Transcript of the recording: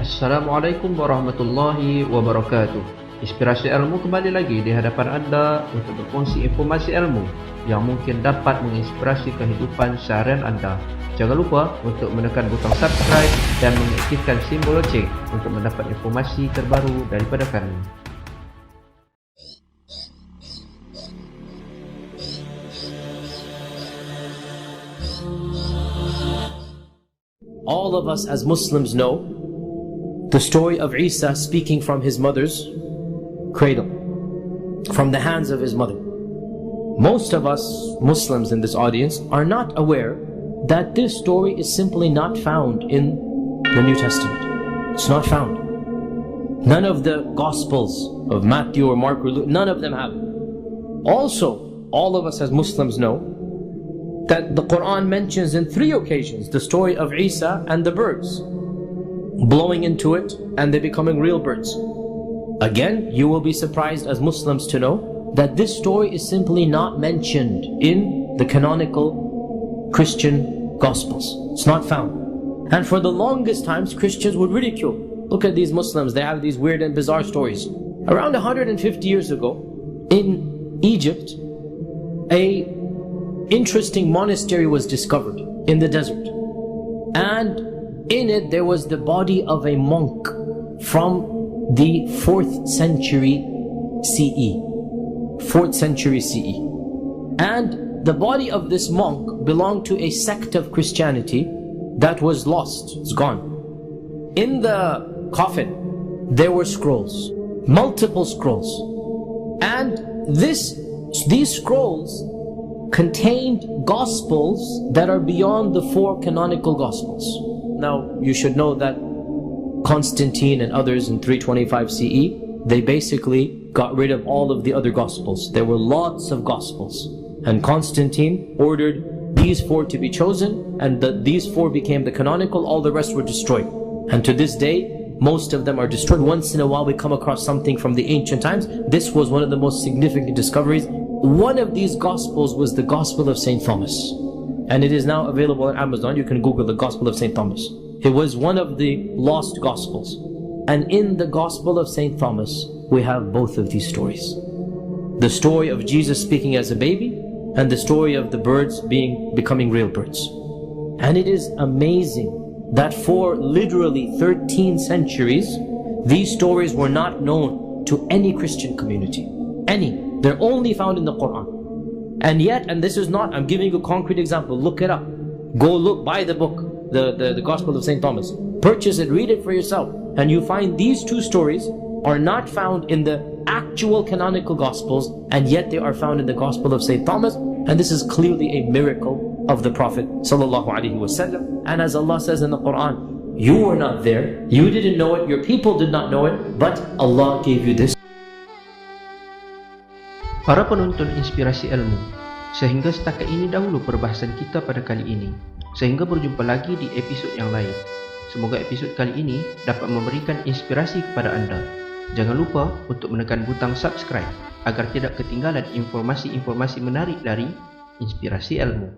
Assalamualaikum warahmatullahi wabarakatuh. Inspirasi ilmu kembali lagi di hadapan anda untuk berkongsi informasi ilmu yang mungkin dapat menginspirasi kehidupan seharian anda. Jangan lupa untuk menekan butang subscribe dan mengaktifkan simbol loceng untuk mendapat informasi terbaru daripada kami. All of us as Muslims know the story of Isa speaking from his mother's cradle, from the hands of his mother. Most of us Muslims in this audience are not aware that this story is simply not found in the New Testament. It's not found. None of the Gospels of Matthew or Mark or Luke, none of them have. Also, all of us as Muslims know that the Quran mentions in 3 occasions the story of Isa and the birds blowing into it and they becoming real birds. Again, you will be surprised as Muslims to know that this story is simply not mentioned in the canonical Christian Gospels. It's not found. And for the longest times, Christians would ridicule. Look at these Muslims, they have these weird and bizarre stories. Around 150 years ago, in Egypt, a interesting monastery was discovered in the desert. And in it there was the body of a monk from the 4th century CE. 4th century CE. And the body of this monk belonged to a sect of Christianity that was lost, it's gone. In the coffin there were scrolls, multiple scrolls. And these scrolls contained Gospels that are beyond the 4 canonical Gospels. Now, you should know that Constantine and others in 325 CE, they basically got rid of all of the other Gospels. There were lots of Gospels. And Constantine ordered these 4 to be chosen, and these 4 became the canonical, all the rest were destroyed. And to this day, most of them are destroyed. Once in a while we come across something from the ancient times. This was one of the most significant discoveries. One of these Gospels was the Gospel of St. Thomas. And it is now available on Amazon. You can Google the Gospel of St. Thomas. It was one of the lost Gospels. And in the Gospel of St. Thomas, we have both of these stories. The story of Jesus speaking as a baby, and the story of the birds becoming real birds. And it is amazing that for literally 13 centuries, these stories were not known to any Christian community. Any. They're only found in the Quran. And yet, and this is not, I'm giving you a concrete example, look it up. Go look, buy the book, the Gospel of St. Thomas. Purchase it, read it for yourself. And you find these 2 stories are not found in the actual canonical Gospels, and yet they are found in the Gospel of St. Thomas. And this is clearly a miracle of the Prophet ﷺ. And as Allah says in the Quran, you were not there, you didn't know it, your people did not know it, but Allah gave you this. Para penonton inspirasi ilmu, sehingga setakat ini dahulu perbahasan kita pada kali ini. Sehingga berjumpa lagi di episod yang lain. Semoga episod kali ini dapat memberikan inspirasi kepada anda. Jangan lupa untuk menekan butang subscribe agar tidak ketinggalan informasi-informasi menarik dari Inspirasi Ilmu.